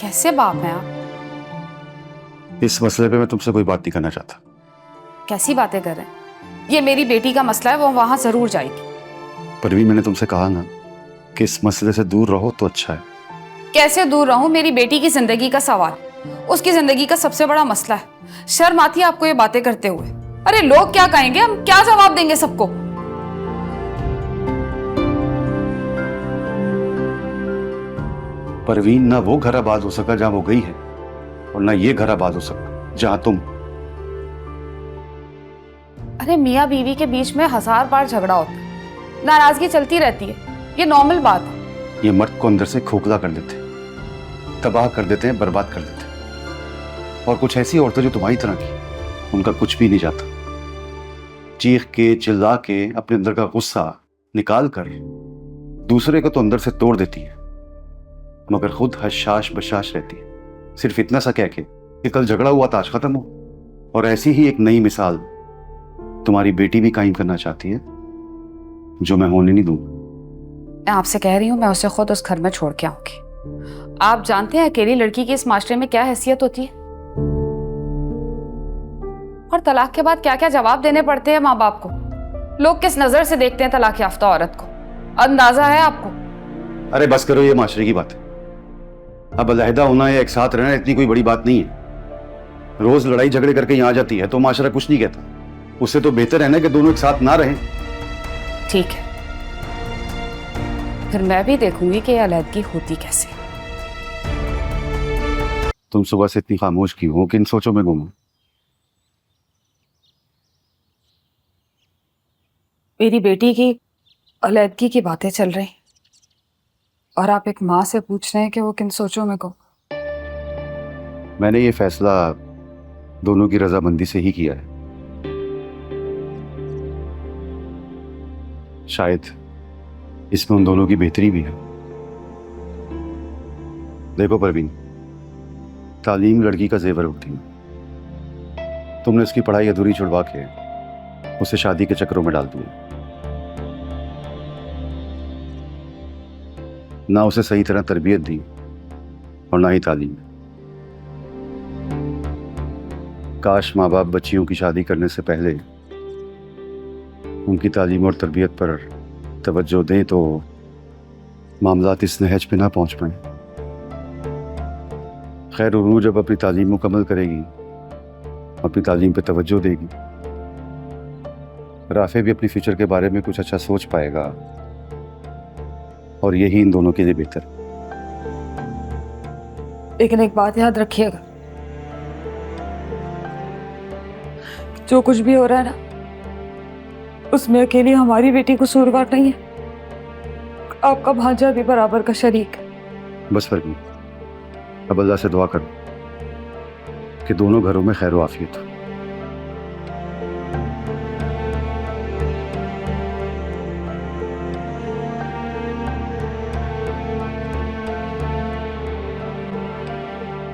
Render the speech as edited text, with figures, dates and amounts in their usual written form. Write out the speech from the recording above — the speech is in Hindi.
कैसे बाप हैं आप? इस मसले पे मैं तुमसे कोई बात नहीं करना चाहता। कैसी बातें कर रहे हैं? ये मेरी बेटी का मसला है, वो वहां जरूर जाएगी। परवीन, मैंने तुमसे कहा ना कि इस मसले से दूर रहो तो अच्छा है। कैसे दूर रहूं? मेरी बेटी की जिंदगी का सवाल, उसकी जिंदगी का सबसे बड़ा मसला है। शर्म आती है आपको ये बातें करते हुए? अरे लोग क्या कहेंगे, हम क्या जवाब देंगे सबको? परवीन, ना वो घर आबाद हो सका जहां वो गई है, और ना ये घर आबाद हो सका जहां तुम। अरे मियाँ बीवी के बीच में 1000 बार झगड़ा होता है, नाराजगी चलती रहती है, ये नॉर्मल बात है। ये मर्द को अंदर से खोखला कर देते हैं, तबाह कर देते हैं, बर्बाद कर देते हैं। और कुछ ऐसी औरतें जो तुम्हारी तरह की, उनका कुछ भी नहीं जाता। चीख के चिल्ला के अपने अंदर का गुस्सा निकाल कर दूसरे को तो अंदर से तोड़ देती है, मगर खुद हशाश बशाश रहती है, सिर्फ इतना सा कह के कि कल झगड़ा हुआ था आज खत्म हो। और ऐसी ही एक नई मिसाल तुम्हारी बेटी भी कायम करना चाहती है, जो मैं होने नहीं दूंगा। मैं आपसे कह रही हूँ, मैं उसे खुद उस घर में छोड़ के आऊंगी। आप जानते हैं अकेली लड़की की इस माशरे में क्या हैसियत होती है, और तलाक के बाद क्या क्या जवाब देने पड़ते हैं माँ बाप को। लोग किस नजर से देखते हैं तलाक याफ्ता औरत को, अंदाजा है आपको? अरे बस करो, ये माशरे की बात है। अब अलहदा होना या एक साथ रहना इतनी कोई बड़ी बात नहीं है। रोज लड़ाई झगड़े करके यहाँ आ जाती है तो माशरा कुछ नहीं कहता। उससे तो बेहतर है ना कि दोनों एक साथ ना रहें। ठीक है, फिर मैं भी देखूंगी कि अलहदगी होती कैसे। तुम सुबह से इतनी खामोश क्यों हो? किन सोचों में गुम हो? मेरी बेटी की अलहदगी की बातें चल रही, और आप एक माँ से पूछ रहे हैं कि वो किन सोचों में गुम। मैंने ये फैसला दोनों की रजामंदी से ही किया है। शायद इसमें उन दोनों की बेहतरी भी है। देखो परवीन, तालीम लड़की का जेवर होती है। तुमने उसकी पढ़ाई अधूरी छुड़वा के उसे शादी के चक्करों में डाल दिया, ना उसे सही तरह तरबियत दी और ना ही तालीम। काश माँ बाप बच्चियों की शादी करने से पहले उनकी तालीम और तरबियत पर तवज्जो दें तो मामलात इस नहज पे ना पहुंच पाए। खैर, उन्होंने जब अपनी तालीम मुकम्मल करेगी, अपनी तालीम पे तवज्जो देगी, राफे भी अपनी फ्यूचर के बारे में कुछ अच्छा सोच पाएगा, और यही इन दोनों के लिए बेहतर। लेकिन एक बात याद रखिएगा, जो कुछ भी हो रहा है ना, उसमें अकेली हमारी बेटी कसूरवार नहीं है, आपका भांजा भी बराबर का शरीक है। बस फर्क नहीं। अब अल्लाह से दुआ करो कि दोनों घरों में खैर आफियत हो।